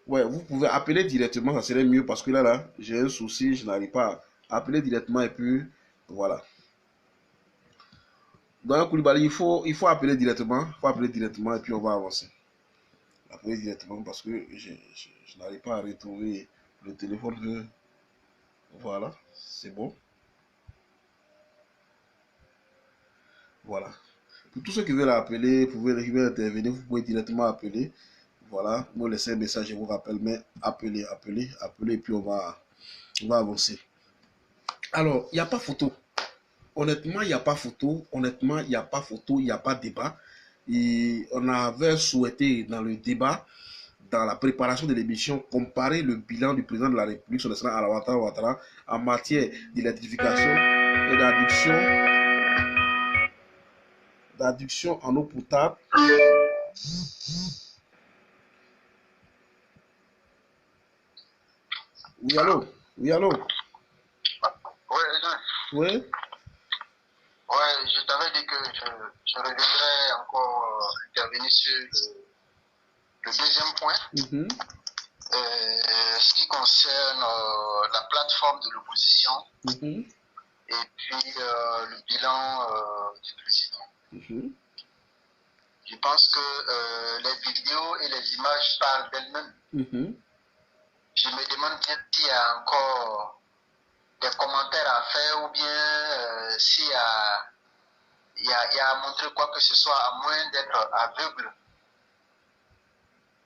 Ouais, vous pouvez appeler directement, ça serait mieux parce que là, j'ai un souci, je n'arrive pas à appeler directement et puis voilà. Donc, Koulibaly, il faut appeler directement et puis on va avancer. Appeler directement parce que je n'arrive pas à retrouver le téléphone. Voilà, c'est bon. Voilà. Pour tous ceux qui veulent appeler, qui veulent intervenir, vous pouvez directement appeler. Voilà, vous me laissez un message, je vous rappelle, mais appelez, et puis on va avancer. Alors, il n'y a pas photo. Honnêtement, il n'y a pas photo. Honnêtement, il n'y a pas photo, il n'y a pas débat. Et on avait souhaité dans le débat, dans la préparation de l'émission, comparer le bilan du président de la République, son excellence Alassane Ouattara, en matière d'identification et d'adduction en eau potable. Oui, allô? Oui, allô? Oui? Ouais, je t'avais dit que je reviendrai encore intervenir sur le deuxième point, ce qui concerne la plateforme de l'opposition et puis le bilan du président. Je pense que les vidéos et les images parlent d'elles-mêmes. Je me demande bien s'il y a encore des commentaires à faire ou bien s'il y a à montrer quoi que ce soit, à moins d'être aveugle.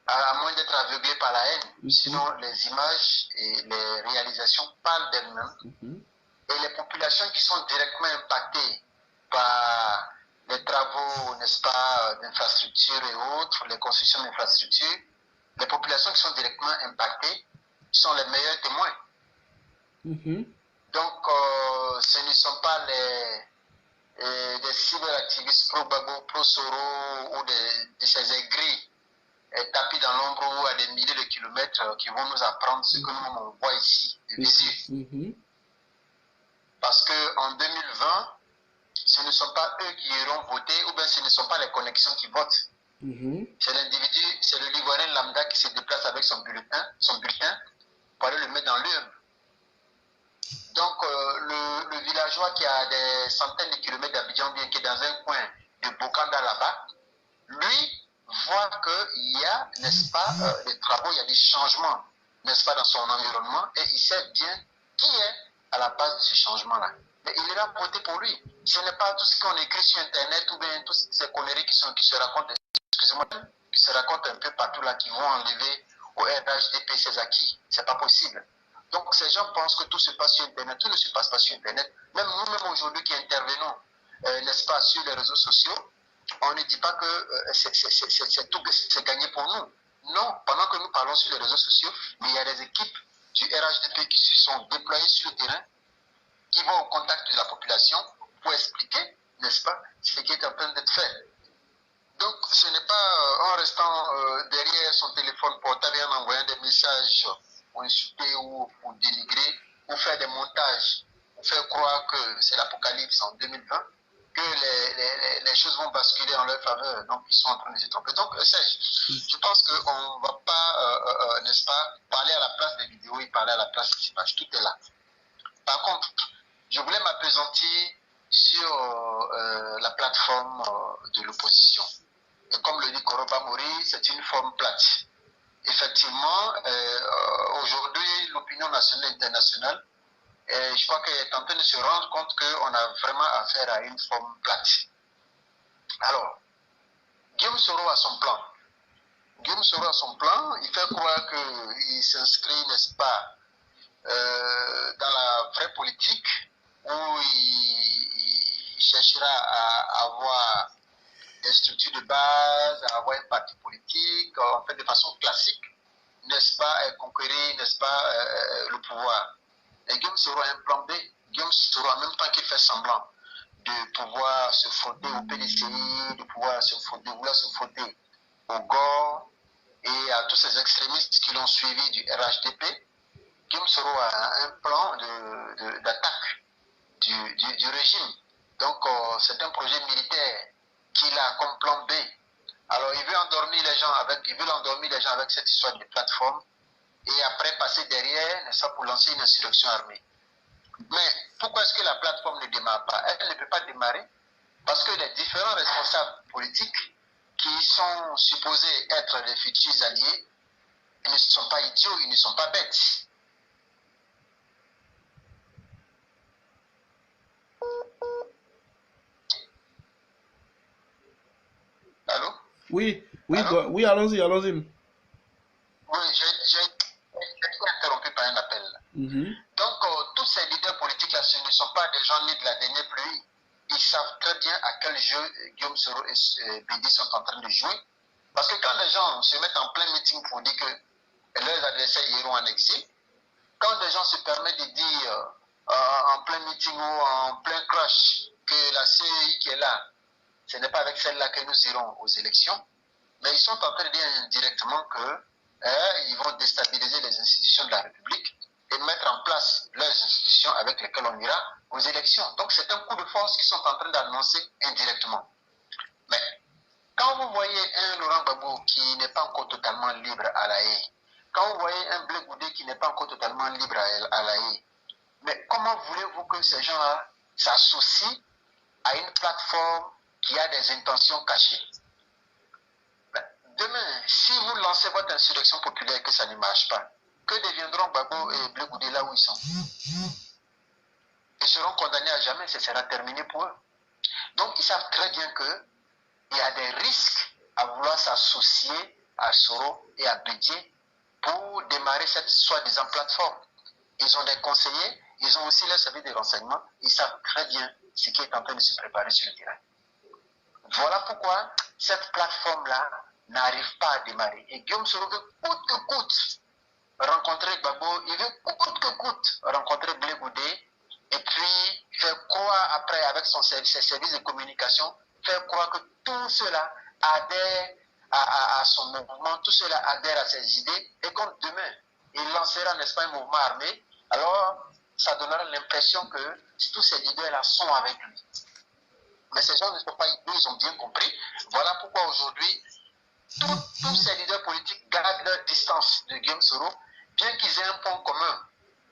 À moins d'être aveuglé par la haine. Sinon, les images et les réalisations parlent d'elles-mêmes. Et les populations qui sont directement impactées par les travaux, n'est-ce pas, d'infrastructures et autres, les constructions d'infrastructures, les populations qui sont directement impactées sont les meilleurs témoins. Donc, ce ne sont pas des cyberactivistes pro-Gbagbo, pro-Soro ou de ces aigris tapis dans l'ombre ou à des milliers de kilomètres qui vont nous apprendre ce que nous on voit ici de visu. Parce qu'en 2020, ce ne sont pas eux qui iront voter ou bien ce ne sont pas les connexions qui votent. C'est l'individu, c'est le Livoirien lambda qui se déplace avec son bulletin pour aller le mettre dans l'urne. Donc le villageois qui a des centaines de kilomètres d'Abidjan, bien qui est dans un coin de Bokanda là-bas, lui voit qu'il y a, n'est-ce pas, des travaux, il y a des changements, n'est-ce pas, dans son environnement, et il sait bien qui est à la base de ce changement-là. Mais il ira voter pour lui. Ce n'est pas tout ce qu'on écrit sur Internet ou bien toutes ces conneries qui se racontent, excusez-moi, qui se racontent un peu partout là, qui vont enlever au RHDP ses acquis. C'est pas possible. Donc ces gens pensent que tout se passe sur Internet. Tout ne se passe pas sur Internet. Même nous-mêmes aujourd'hui qui intervenons, n'est-ce pas, sur les réseaux sociaux, on ne dit pas que c'est gagné pour nous. Non, pendant que nous parlons sur les réseaux sociaux, mais il y a des équipes du RHDP qui se sont déployées sur le terrain, qui vont au contact de la population pour expliquer, n'est-ce pas, ce qui est en train d'être fait. Donc ce n'est pas en restant derrière son téléphone portable et en envoyant des messages pour insulter ou pour dénigrer, ou faire des montages, pour faire croire que c'est l'apocalypse en 2020, que les choses vont basculer en leur faveur. Donc, ils sont en train de se tromper. Donc, Serge, je pense qu'on ne va pas, n'est-ce pas, parler à la place des vidéos et parler à la place des images. Tout est là. Par contre, je voulais m'appesantir sur la plateforme de l'opposition. Et comme le dit Koroba Mori, c'est une forme plate. Effectivement, aujourd'hui, l'opinion nationale et internationale, et je crois qu'elle est en train de se rendre compte qu'on a vraiment affaire à une forme plate. Alors, Guillaume Soro a son plan. Guillaume Soro a son plan. Il fait croire qu'il s'inscrit, n'est-ce pas, dans la vraie politique, où il cherchera à avoir des structures de base, à avoir un parti politique, en fait de façon classique, n'est-ce pas, conquérir, n'est-ce pas, le pouvoir. Et Guillaume Soro a un plan B. Guillaume Soro, en même temps qu'il fait semblant de pouvoir se frotter au PDCI, de pouvoir vouloir se frotter au GOR et à tous ces extrémistes qui l'ont suivi du RHDP, Guillaume Soro a un plan d'attaque du régime. Donc c'est un projet militaire qu'il a comme plan B. Alors il veut endormir les gens avec cette histoire de plateforme et après passer derrière, n'est-ce pas, pour lancer une insurrection armée. Mais pourquoi est-ce que la plateforme ne démarre pas? Elle ne peut pas démarrer parce que les différents responsables politiques qui sont supposés être les futurs alliés, ils ne sont pas idiots, ils ne sont pas bêtes. Allô? Oui, oui, Allô? oui, allons-y, allons-y. Oui, j'ai été interrompu par un appel. Donc, tous ces leaders politiques-là, ce ne sont pas des gens nés de la dernière pluie. Ils savent très bien à quel jeu Guillaume Soro et Bédi sont en train de jouer. Parce que quand les gens se mettent en plein meeting pour dire que leurs adversaires iront en exil, quand les gens se permettent de dire en plein meeting ou en plein crash que la CEI qui est là, ce n'est pas avec celle-là que nous irons aux élections, mais ils sont en train de dire indirectement qu'ils vont déstabiliser les institutions de la République et mettre en place leurs institutions avec lesquelles on ira aux élections. Donc c'est un coup de force qu'ils sont en train d'annoncer indirectement. Mais quand vous voyez un Laurent Gbagbo qui n'est pas encore totalement libre à la haie, quand vous voyez un Blé Goudé qui n'est pas encore totalement libre à la haie, mais comment voulez-vous que ces gens-là s'associent à une plateforme qui a des intentions cachées? Demain, si vous lancez votre insurrection populaire et que ça ne marche pas, que deviendront Gbagbo et Blé Goudé là où ils sont? Ils seront condamnés à jamais, ce sera terminé pour eux. Donc ils savent très bien qu'il y a des risques à vouloir s'associer à Soro et à Bédié pour démarrer cette soi-disant plateforme. Ils ont des conseillers, ils ont aussi leur service de renseignement, ils savent très bien ce qui est en train de se préparer sur le terrain. Voilà pourquoi cette plateforme-là n'arrive pas à démarrer. Et Guillaume Soro veut coûte que coûte rencontrer Gbagbo, il veut coûte que coûte rencontrer Blé Goudé, et puis faire croire après avec ses services de communication, faire croire que tout cela adhère à son mouvement, tout cela adhère à ses idées, et comme demain, il lancera, n'est-ce pas, un mouvement armé, alors ça donnera l'impression que tous ces leaders-là sont avec lui. Mais ces gens ne sont pas idiots, ils ont bien compris. Voilà pourquoi aujourd'hui, tous ces leaders politiques gardent leur distance de Guillaume Soro, bien qu'ils aient un point commun.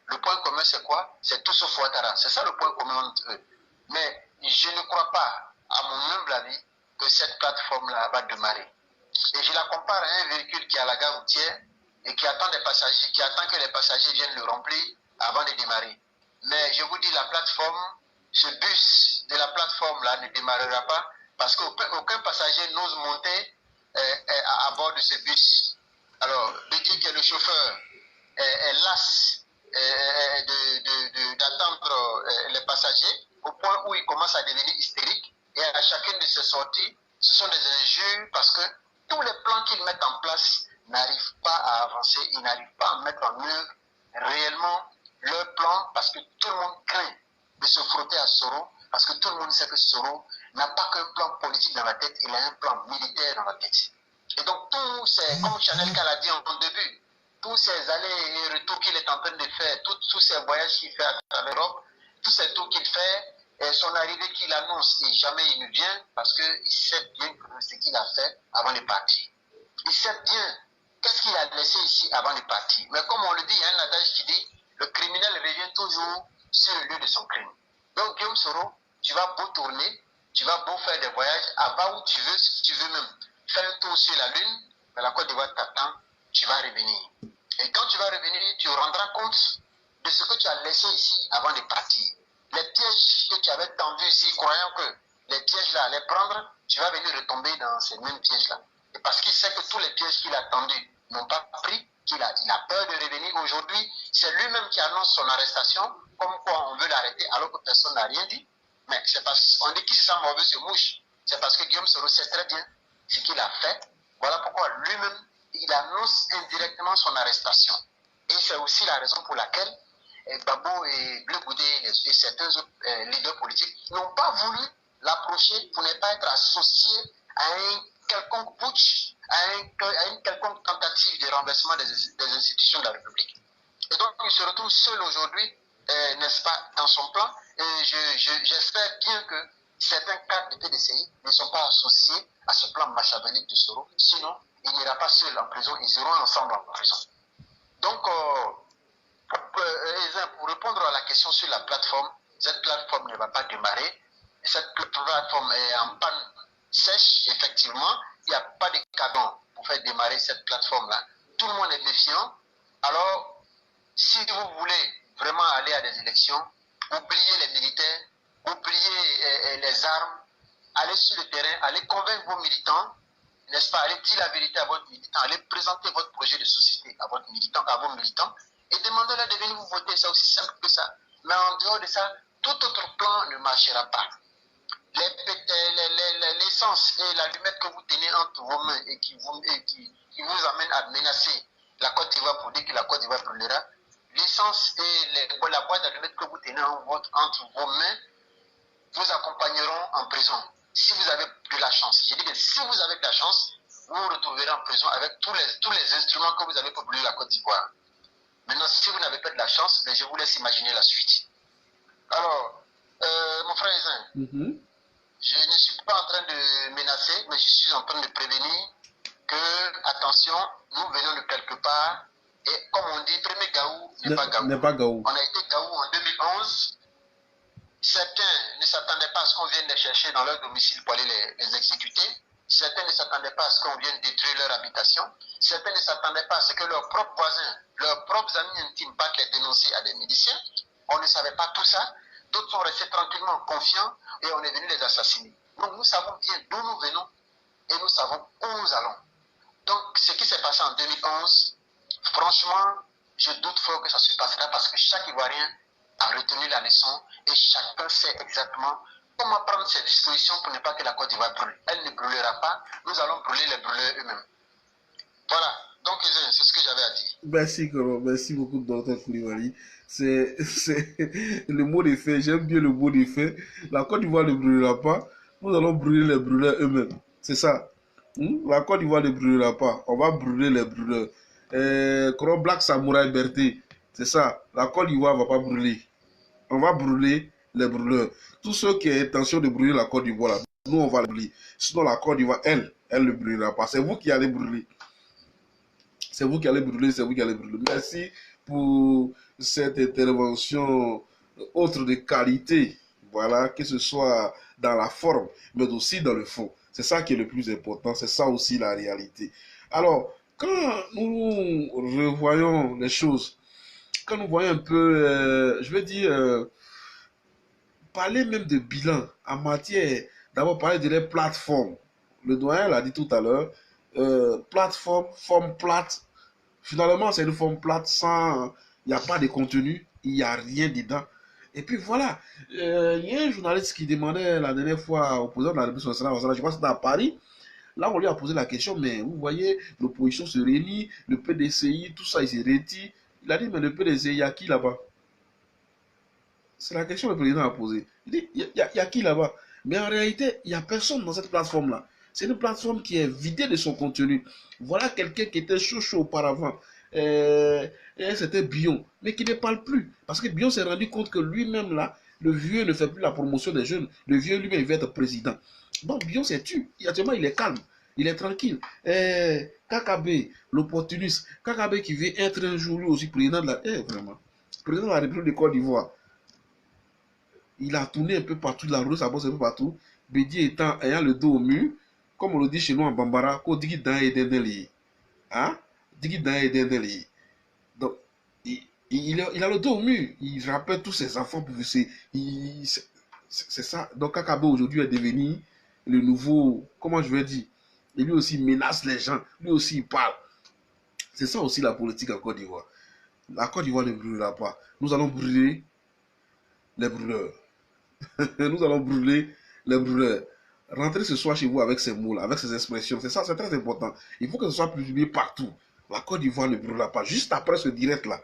Le point commun, c'est quoi? C'est tout sauf Ouattara. C'est ça le point commun entre eux. Mais je ne crois pas, à mon humble avis, que cette plateforme-là va démarrer. Et je la compare à un véhicule qui est à la gare routière et qui attend des passagers, qui attend que les passagers viennent le remplir avant de démarrer. Mais je vous dis, la plateforme, ce bus de la plateforme-là ne démarrera pas parce qu'aucun passager n'ose monter à bord de ce bus. Alors, Bédié, qui est le chauffeur, est las d'attendre les passagers au point où il commence à devenir hystérique. Et à chacune de ses sorties, ce sont des injures parce que tous les plans qu'ils mettent en place n'arrivent pas à avancer, ils n'arrivent pas à mettre en œuvre réellement leur plan parce que tout le monde craint de se frotter à Soro, parce que tout le monde sait que Soro n'a pas qu'un plan politique dans la tête, il a un plan militaire dans la tête. Et donc tous ces, comme Chanel Cal a dit en début, tous ces allers et retours qu'il est en train de faire, tous ces voyages qu'il fait à travers l'Europe, tous ces tours qu'il fait, et son arrivée qu'il annonce et jamais il ne vient parce qu'il sait bien ce qu'il a fait avant de partir. Il sait bien qu'est-ce qu'il a laissé ici avant de partir. Mais comme on le dit, il y a un adage qui dit le criminel revient toujours sur le lieu de son crime. Donc Guillaume Soro, tu vas beau tourner, tu vas beau faire des voyages, va où tu veux, si tu veux même faire un tour sur la Lune, mais la Côte d'Ivoire t'attend, tu vas revenir. Et quand tu vas revenir, tu rendras compte de ce que tu as laissé ici avant de partir. Les pièges que tu avais tendus ici, croyant que les pièges-là allaient prendre, tu vas venir retomber dans ces mêmes pièges-là. Et parce qu'il sait que tous les pièges qu'il a tendus n'ont pas pris, il a peur de revenir aujourd'hui, c'est lui-même qui annonce son arrestation, comme quoi on veut l'arrêter alors que personne n'a rien dit. Mais c'est parce qu'on dit qu'il se sent mauvais se mouche. C'est parce que Guillaume Soro sait très bien ce qu'il a fait. Voilà pourquoi lui-même, il annonce indirectement son arrestation. Et c'est aussi la raison pour laquelle Gbagbo et Blé Goudé et certains autres leaders politiques n'ont pas voulu l'approcher pour ne pas être associés à un quelconque putsch, à une quelconque tentative de renversement des institutions de la République. Et donc il se retrouve seul aujourd'hui, n'est-ce pas, dans son plan. Et j'espère bien que certains cadres de PDCI ne sont pas associés à ce plan machiavélique de Soro. Sinon, il n'ira pas seul en prison, ils iront ensemble en prison. Donc, pour répondre à la question sur la plateforme, cette plateforme ne va pas démarrer. Cette plateforme est en panne sèche, effectivement. Il n'y a pas de cadeau pour faire démarrer cette plateforme-là. Tout le monde est méfiant. Alors, si vous voulez vraiment aller à des élections, oubliez les militaires, oubliez les armes, allez sur le terrain, allez convaincre vos militants, n'est-ce pas, allez dire la vérité à votre militant, allez présenter votre projet de société à vos militants, et demandez-leur de venir vous voter. C'est aussi simple que ça. Mais en dehors de ça, tout autre plan ne marchera pas. L'essence et l'allumette que vous tenez entre vos mains et qui vous amène à menacer la Côte d'Ivoire pour dire que la Côte d'Ivoire brûlera, l'essence et la boîte d'allumettes que vous tenez entre vos mains vous accompagneront en prison. Si vous avez de la chance. Je dis que si vous avez de la chance, vous vous retrouverez en prison avec tous les instruments que vous avez pour brûler la Côte d'Ivoire. Maintenant, si vous n'avez pas de la chance, je vous laisse imaginer la suite. Alors, mon frère Ezin, je ne suis pas en train de menacer, mais je suis en train de prévenir que, attention, nous venons de quelque part, et comme on dit, premier Gaou n'est pas Gaou. On a été Gaou en 2011. Certains ne s'attendaient pas à ce qu'on vienne les chercher dans leur domicile pour aller les exécuter. Certains ne s'attendaient pas à ce qu'on vienne détruire leur habitation. Certains ne s'attendaient pas à ce que leurs propres voisins, leurs propres amis intimes battent les dénoncer à des miliciens. On ne savait pas tout ça. D'autres sont restés tranquillement confiants et on est venu les assassiner. Donc nous savons bien d'où nous venons et nous savons où nous allons. Donc ce qui s'est passé en 2011, franchement, je doute fort que ça se passera parce que chaque Ivoirien a retenu la leçon et chacun sait exactement comment prendre ses dispositions pour ne pas que la Côte d'Ivoire brûle. Elle ne brûlera pas, nous allons brûler les brûleurs eux-mêmes. Voilà, donc c'est ce que j'avais à dire. Merci, Koro. Merci beaucoup, Dr. Koulibaly. C'est le mot des faits. J'aime bien le mot des faits. La Côte d'Ivoire ne brûlera pas. Nous allons brûler les brûleurs eux-mêmes. C'est ça. La Côte d'Ivoire ne brûlera pas. On va brûler les brûleurs. Koro Black Samurai Berté. C'est ça. La Côte d'Ivoire ne va pas brûler. On va brûler les brûleurs. Tous ceux qui ont intention de brûler la Côte d'Ivoire, nous, on va le brûler. Sinon, la Côte d'Ivoire, elle ne brûlera pas. C'est vous qui allez brûler. C'est vous qui allez brûler, c'est vous qui allez brûler. Merci pour cette intervention autre de qualité. Voilà, que ce soit dans la forme, mais aussi dans le fond. C'est ça qui est le plus important, c'est ça aussi la réalité. Alors, quand nous revoyons les choses, quand nous voyons un peu, je veux dire, parler même de bilan en matière, d'abord parler de les plateformes. Le doyen l'a dit tout à l'heure, plateforme, forme plate. Finalement, c'est une forme plate sans, il n'y a pas de contenu, il n'y a rien dedans. Et puis voilà, il y a un journaliste qui demandait la dernière fois au président de la République nationale, je crois que c'était à Paris. Là, on lui a posé la question, mais vous voyez, l'opposition se réunit, le PDCI, tout ça, il se retire. Il a dit, mais le PDCI, il y a qui là-bas? C'est la question que le président a posée. Il dit, il y a qui là-bas? Mais en réalité, il n'y a personne dans cette plateforme-là. C'est une plateforme qui est vidée de son contenu. Voilà quelqu'un qui était chaud auparavant. C'était Bion, mais qui ne parle plus. Parce que Bion s'est rendu compte que lui-même, là, le vieux ne fait plus la promotion des jeunes. Le vieux lui-même, il veut être président. Donc Bion s'est tué. Actuellement, il est calme. Il est tranquille. Kakabe, l'opportuniste. Kakabe qui veut être un jour lui aussi président de la... vraiment. Président de la République de Côte d'Ivoire. Il a tourné un peu partout, il a roulé sa bosse un peu partout. Bédier ayant le dos au mur, comme on le dit chez nous en Bambara, qu'on dit qu'il est dans hein? Donc, il a le dos au mur. Il rappelle tous ses enfants pour c'est ça. Donc, Kakabe aujourd'hui est devenu le nouveau, comment je vais dire, et lui aussi menace les gens. Lui aussi il parle. C'est ça aussi la politique en Côte d'Ivoire. La Côte d'Ivoire ne brûlera pas. Nous allons brûler les brûleurs. Nous allons brûler les brûleurs. Rentrez ce soir chez vous avec ces mots-là, avec ces expressions. C'est ça, c'est très important. Il faut que ce soit publié partout. La Côte d'Ivoire ne brûlera pas. Juste après ce direct-là.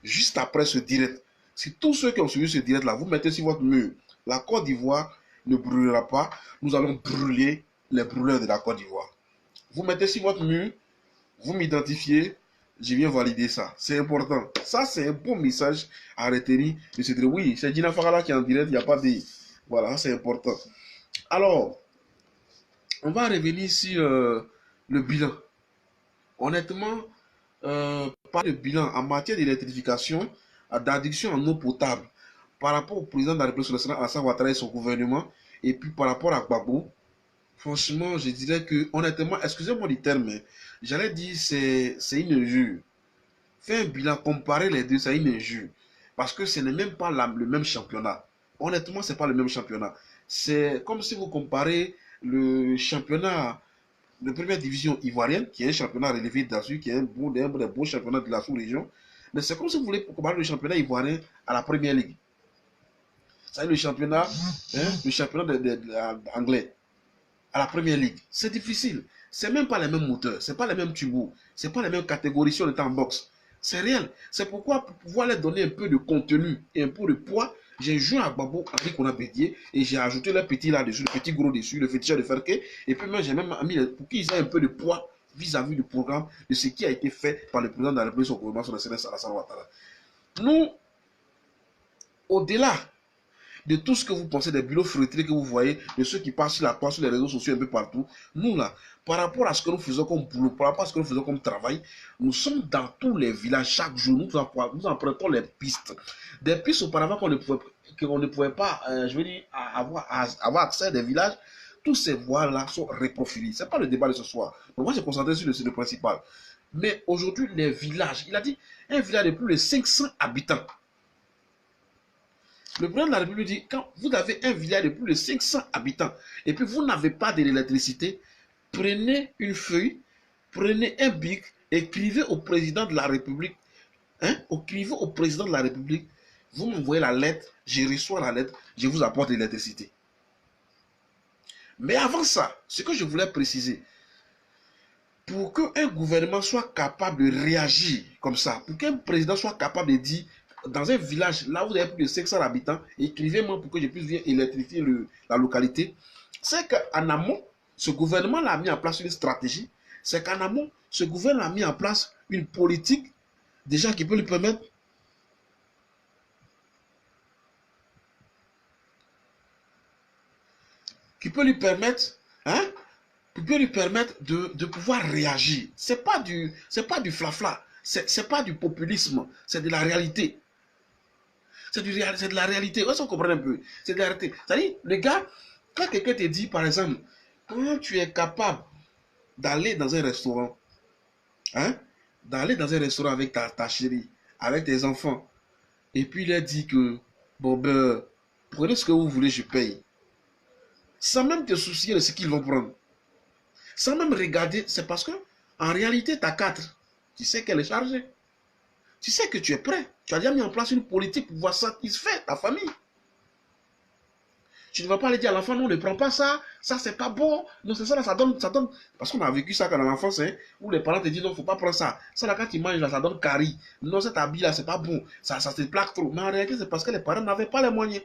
Juste après ce direct. Si tous ceux qui ont suivi ce direct-là, vous mettez sur votre mur, la Côte d'Ivoire ne brûlera pas. Nous allons brûler les brûleurs de la Côte d'Ivoire. Vous mettez sur votre mur, vous m'identifiez, je viens valider ça. C'est important. Ça, c'est un bon message à retenir. Oui, c'est Dina Farala qui est en direct, il n'y a pas de... Voilà, c'est important. Alors, on va revenir sur le bilan. Honnêtement, par le bilan en matière d'électrification, d'addiction en eau potable, par rapport au président de la République nationale Alassane Ouattara et son gouvernement, et puis par rapport à Gbagbo, franchement, je dirais que, honnêtement, excusez-moi du terme, mais j'allais dire c'est une injure. Faire un bilan, comparer les deux, c'est une injure. Parce que ce n'est même pas le même championnat. Honnêtement, ce n'est pas le même championnat. C'est comme si vous comparez le championnat de première division ivoirienne, qui est un championnat relevé d'Azur, qui est un des beaux championnats de la sous-région. Mais c'est comme si vous voulez comparer le championnat ivoirien à la première ligue. C'est le championnat, le championnat anglais à la première ligue. C'est difficile. C'est même pas les mêmes moteurs, c'est pas les mêmes tubos, c'est pas les mêmes catégories si on est en boxe. C'est réel. C'est pourquoi, pour pouvoir leur donner un peu de contenu et un peu de poids, j'ai joué à Gbagbo avec qu'on a Bédié et j'ai ajouté le petit là-dessus, le petit gros dessus, le féticheur de Ferke. Et puis moi, j'ai même mis pour qu'ils aient un peu de poids vis-à-vis du programme de ce qui a été fait par le président de la République, son gouvernement sur le CNS Alassane Ouattara. Nous, au-delà de tout ce que vous pensez des bureaux frustrés que vous voyez, de ceux qui passent sur la toile, sur les réseaux sociaux un peu partout, nous là, par rapport à ce que nous faisons comme boulot, par rapport à ce que nous faisons comme travail, nous sommes dans tous les villages chaque jour, nous empruntons les pistes. Des pistes auparavant qu'on ne pouvait pas, je veux dire, avoir accès à des villages, tous ces voies-là sont reprofilées. Ce n'est pas le débat de ce soir. Donc moi, je vais concentrer sur le principal. Mais aujourd'hui, les villages, il a dit, un village de plus de 500 habitants. Le président de la République dit, quand vous avez un village de plus de 500 habitants et puis vous n'avez pas d'électricité, prenez une feuille, prenez un bic, écrivez au président de la République, écrivez au président de la République, vous m'envoyez la lettre, je reçois la lettre, je vous apporte l'électricité. Mais avant ça, ce que je voulais préciser, pour qu'un gouvernement soit capable de réagir comme ça, pour qu'un président soit capable de dire, dans un village, là où vous avez plus de 500 habitants, écrivez-moi pour que je puisse venir électrifier la localité. C'est qu'en amont, ce gouvernement a mis en place une stratégie. C'est qu'en amont, ce gouvernement a mis en place une politique déjà qui peut lui permettre de pouvoir réagir. C'est pas du flafla, c'est pas du populisme, c'est de la réalité. C'est de la réalité. Est-ce qu'on comprend un peu? C'est de la réalité. C'est-à-dire, le gars, quand quelqu'un te dit, par exemple, quand tu es capable d'aller dans un restaurant, d'aller dans un restaurant avec ta chérie, avec tes enfants, et puis il a dit que, bon ben, prenez ce que vous voulez, je paye. Sans même te soucier de ce qu'ils vont prendre. Sans même regarder, c'est parce que, en réalité, tu as 4. Tu sais qu'elle est chargée. Tu sais que tu es prêt. Tu as déjà mis en place une politique pour pouvoir satisfaire ta famille. Tu ne vas pas aller dire à l'enfant, non, ne prends pas ça, ça c'est pas bon, non, c'est ça, là, ça donne. Parce qu'on a vécu ça quand dans l'enfance, où les parents te disent, non, il ne faut pas prendre ça. Ça, là, quand tu manges, là, ça donne carie. Non, cet habit, là, c'est pas bon, ça te plaque trop. Mais en réalité, c'est parce que les parents n'avaient pas les moyens.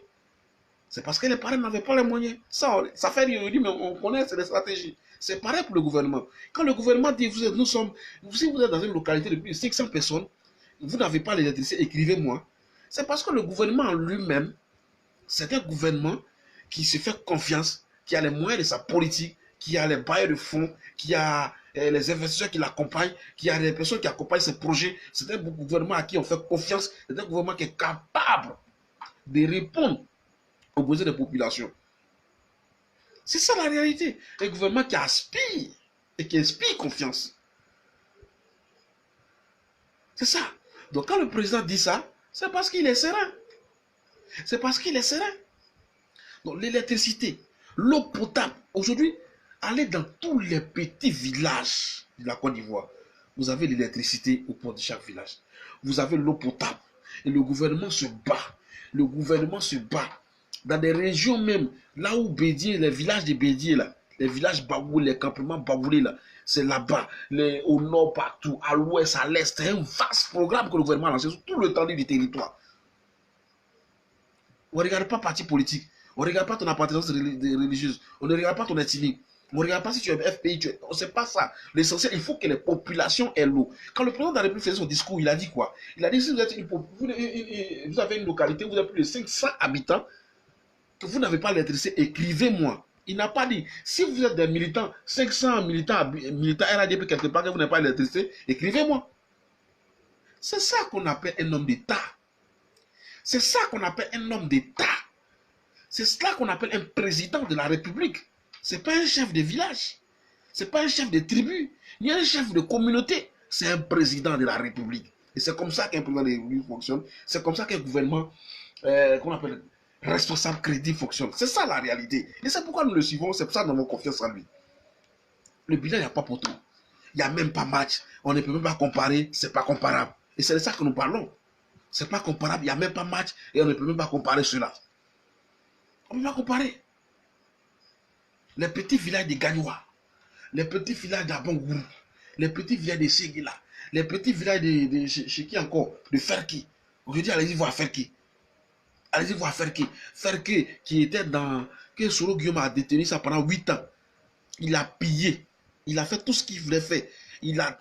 C'est parce que les parents n'avaient pas les moyens. Ça fait rire, mais on connaît, c'est des stratégies. C'est pareil pour le gouvernement. Quand le gouvernement dit, si vous êtes dans une localité de plus de 500 personnes, vous n'avez pas l'électricité, écrivez-moi. C'est parce que le gouvernement en lui-même, c'est un gouvernement qui se fait confiance, qui a les moyens de sa politique, qui a les bailleurs de fonds, qui a les investisseurs qui l'accompagnent, qui a les personnes qui accompagnent ses projets. C'est un gouvernement à qui on fait confiance, c'est un gouvernement qui est capable de répondre aux besoins des populations. C'est ça la réalité. Un gouvernement qui aspire et qui inspire confiance. C'est ça. Donc quand le président dit ça, c'est parce qu'il est serein. C'est parce qu'il est serein. Donc l'électricité, l'eau potable, aujourd'hui, allez dans tous les petits villages de la Côte d'Ivoire. Vous avez l'électricité au port de chaque village. Vous avez l'eau potable. Et le gouvernement se bat. Le gouvernement se bat. Dans des régions même, là où Bédié, les villages de Bédié, là, les villages baoulés, les campements baoulés, là, c'est là-bas, au nord, partout, à l'ouest, à l'est. C'est un vaste programme que le gouvernement a lancé sur tout le temps du territoire. On ne regarde pas parti politique. On ne regarde pas ton appartenance religieuse. On ne regarde pas ton ethnie. On ne regarde pas si tu es FPI. On ne sait pas ça. L'essentiel, il faut que les populations aient l'eau. Quand le président de la République faisait son discours, il a dit quoi? Il a dit si vous avez une localité, vous avez plus de 500 habitants, que vous n'avez pas l'électricité, écrivez-moi. Il n'a pas dit, si vous êtes des militants, 500 militants RADP quelque part, que vous n'avez pas l'électricité, écrivez-moi. C'est ça qu'on appelle un homme d'État. C'est ça qu'on appelle un homme d'État. C'est cela qu'on appelle un président de la République. Ce n'est pas un chef de village. Ce n'est pas un chef de tribu, ni un chef de communauté. C'est un président de la République. Et c'est comme ça qu'un président de la République fonctionne. C'est comme ça qu'un gouvernement, qu'on appelle responsable, crédible fonctionne. C'est ça la réalité. Et c'est pourquoi nous le suivons. C'est pour ça que nous avons confiance en lui. Le bilan, il n'y a pas poteau. Il n'y a même pas match. On ne peut même pas comparer. Ce n'est pas comparable. Et c'est de ça que nous parlons. Ce n'est pas comparable. Il n'y a même pas match. Et on ne peut même pas comparer cela. On ne peut pas comparer. Les petits villages de Gagnoua, les petits villages d'Abongourou, les petits villages de Séguila, les petits villages de chez qui encore, de Ferki. Aujourd'hui, allez-y voir Ferki. Allez-y voir Ferki. Ferki qui était dans... que Soro Guillaume a détenu ça pendant 8 ans. Il a pillé. Il a fait tout ce qu'il voulait faire. Il a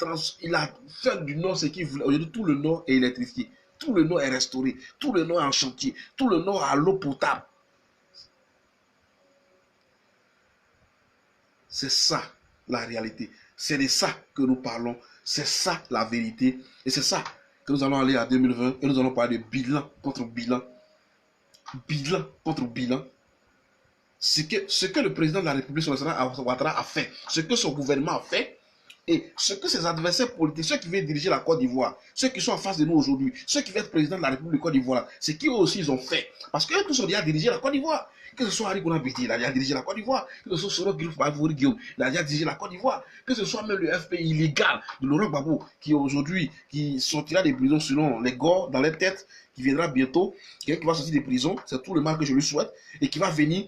fait du nord ce qu'il voulait. Aujourd'hui, tout le nord est électrifié. Tout le nord est restauré. Tout le nord est en chantier. Tout le nord a l'eau potable. C'est ça la réalité. C'est de ça que nous parlons. C'est ça la vérité. Et c'est ça que nous allons aller à 2020 et nous allons parler de bilan contre bilan. Bilan contre bilan. Ce que le président de la République Ouattara a fait, ce que son gouvernement a fait, et ce que ses adversaires politiques, ceux qui veulent diriger la Côte d'Ivoire, ceux qui sont en face de nous aujourd'hui, ceux qui veulent être président de la République de Côte d'Ivoire, c'est qu'ils aussi ils ont fait. Parce qu'eux tous ont déjà dirigé la Côte d'Ivoire. Que ce soit Harry Béti, il a déjà dirigé la Côte d'Ivoire. Que ce soit Soro Guillaume, il a déjà dirigé la Côte d'Ivoire. Que ce soit même le FPI illégal de Laurent Gbagbo, qui aujourd'hui, qui sortira des prisons selon les gores dans les têtes, qui viendra bientôt, qui va sortir des prisons, c'est tout le mal que je lui souhaite, et qui va venir.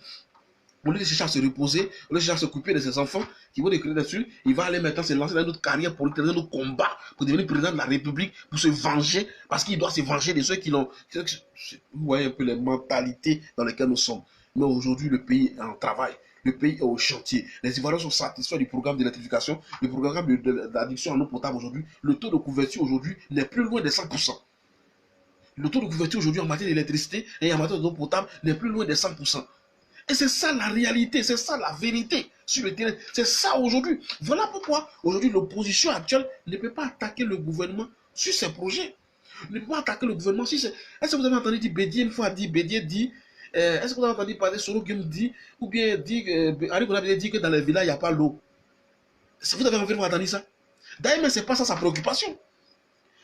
Au lieu de chercher à se reposer, au lieu de chercher à s'occuper de ses enfants qui vont décrire dessus, il va aller maintenant se lancer dans une autre carrière politique, dans un autre combat pour devenir président de la République, pour se venger, parce qu'il doit se venger de ceux qui l'ont. Vous voyez un peu les mentalités dans lesquelles nous sommes. Mais aujourd'hui, le pays est en travail. Le pays est au chantier. Les Ivoiriens sont satisfaits du programme d'électrification, du programme d'addiction en eau potable aujourd'hui. Le taux de couverture aujourd'hui n'est plus loin des 100%. Le taux de couverture aujourd'hui en matière d'électricité et en matière d'eau potable n'est plus loin des 100%. Et c'est ça la réalité, c'est ça la vérité sur le terrain. C'est ça aujourd'hui. Voilà pourquoi aujourd'hui l'opposition actuelle ne peut pas attaquer le gouvernement sur ses projets. Ne peut pas attaquer le gouvernement sur ses... Est-ce que vous avez entendu dire Bédier une fois dit, Bédier dit, est-ce que vous avez entendu parler Soro Guillaume dit, ou bien dit, Henri Konaté dit que dans les villages il n'y a pas l'eau. Vous avez envie de entendre ça? D'ailleurs, ce n'est pas ça sa préoccupation.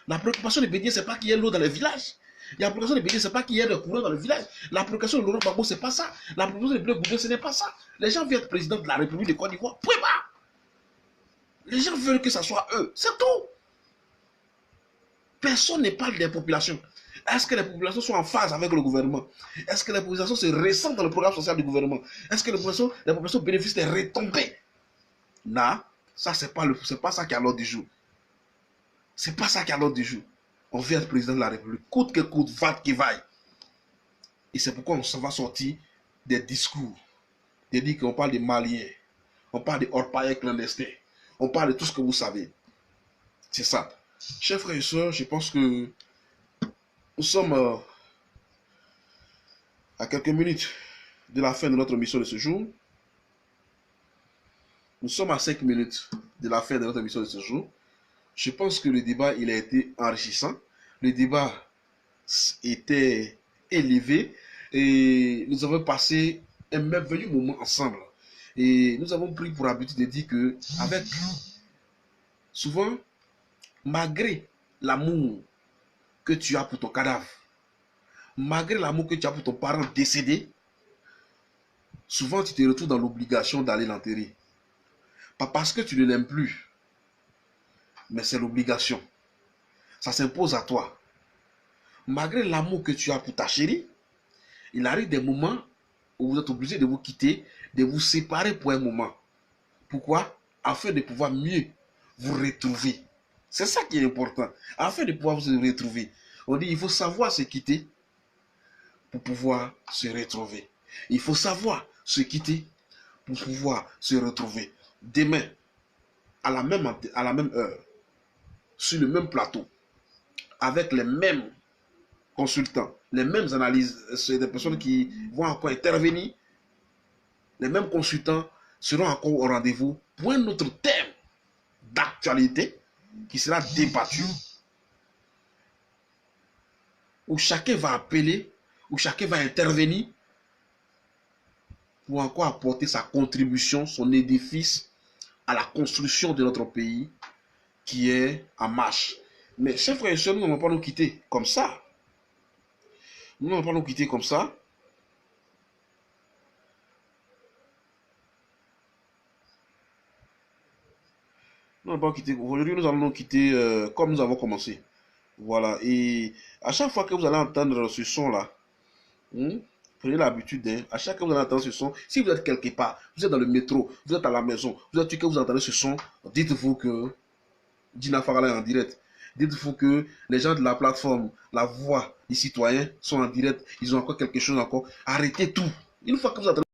La préoccupation de Bédier, ce n'est pas qu'il y ait l'eau dans les villages. La préoccupation de Bédier, ce n'est pas qu'il y ait le courant dans le village. La préoccupation de Laurent Gbagbo, ce n'est pas ça. La préoccupation de Blé Goudé, ce n'est pas ça. Les gens veulent être président de la République de Côte d'Ivoire. Point barre. Les gens veulent que ce soit eux. C'est tout. Personne ne parle des populations. Est-ce que les populations sont en phase avec le gouvernement? Est-ce que les populations se ressentent dans le programme social du gouvernement? Est-ce que les populations bénéficient des retombées? Non, ça, c'est pas ça qui est à l'ordre du jour. C'est pas ça qui est à l'ordre du jour. On veut être président de la République, coûte que coûte, va qui vaille. Et c'est pourquoi on s'en va sortir des discours. De dire qu'on parle des Maliens, on parle des orpailleurs clandestins, on parle de tout ce que vous savez. C'est ça. Chers frères et sœurs, je pense que nous sommes à quelques minutes de la fin de notre mission de ce jour. Nous sommes à 5 minutes de la fin de notre mission de ce jour. Je pense que le débat, il a été enrichissant. Le débat était élevé et nous avons passé un merveilleux moment ensemble. Et nous avons pris pour habitude de dire que, avec souvent, malgré l'amour que tu as pour ton cadavre, malgré l'amour que tu as pour ton parent décédé, souvent tu te retrouves dans l'obligation d'aller l'enterrer. Pas parce que tu ne l'aimes plus, mais c'est l'obligation. Ça s'impose à toi. Malgré l'amour que tu as pour ta chérie, il arrive des moments où vous êtes obligé de vous quitter, de vous séparer pour un moment. Pourquoi? Afin de pouvoir mieux vous retrouver. C'est ça qui est important. Afin de pouvoir vous retrouver. On dit il faut savoir se quitter pour pouvoir se retrouver. Il faut savoir se quitter pour pouvoir se retrouver. Demain, à la même heure, sur le même plateau, avec les mêmes consultants, les mêmes analyses, c'est des personnes qui vont encore intervenir, les mêmes consultants seront encore au rendez-vous pour un autre thème d'actualité qui sera débattu. où chacun va appeler, où chacun va intervenir pour encore apporter sa contribution, son édifice à la construction de notre pays qui est en marche. Mais chers frères et sœurs, nous n'allons pas nous quitter comme ça. Nous n'allons pas nous quitter comme ça. Nous n'allons pas quitter. Aujourd'hui, nous allons nous quitter comme nous avons commencé. Voilà. Et à chaque fois que vous allez entendre ce son-là, prenez l'habitude, à chaque fois que vous allez entendre ce son, si vous êtes quelque part, vous êtes dans le métro, vous êtes à la maison, vous êtes que vous entendez ce son, dites-vous que Dina Farala est en direct. Dites-vous que les gens de la plateforme, la voix des citoyens sont en direct. Ils ont encore quelque chose encore. Arrêtez tout. Une fois que vous entendez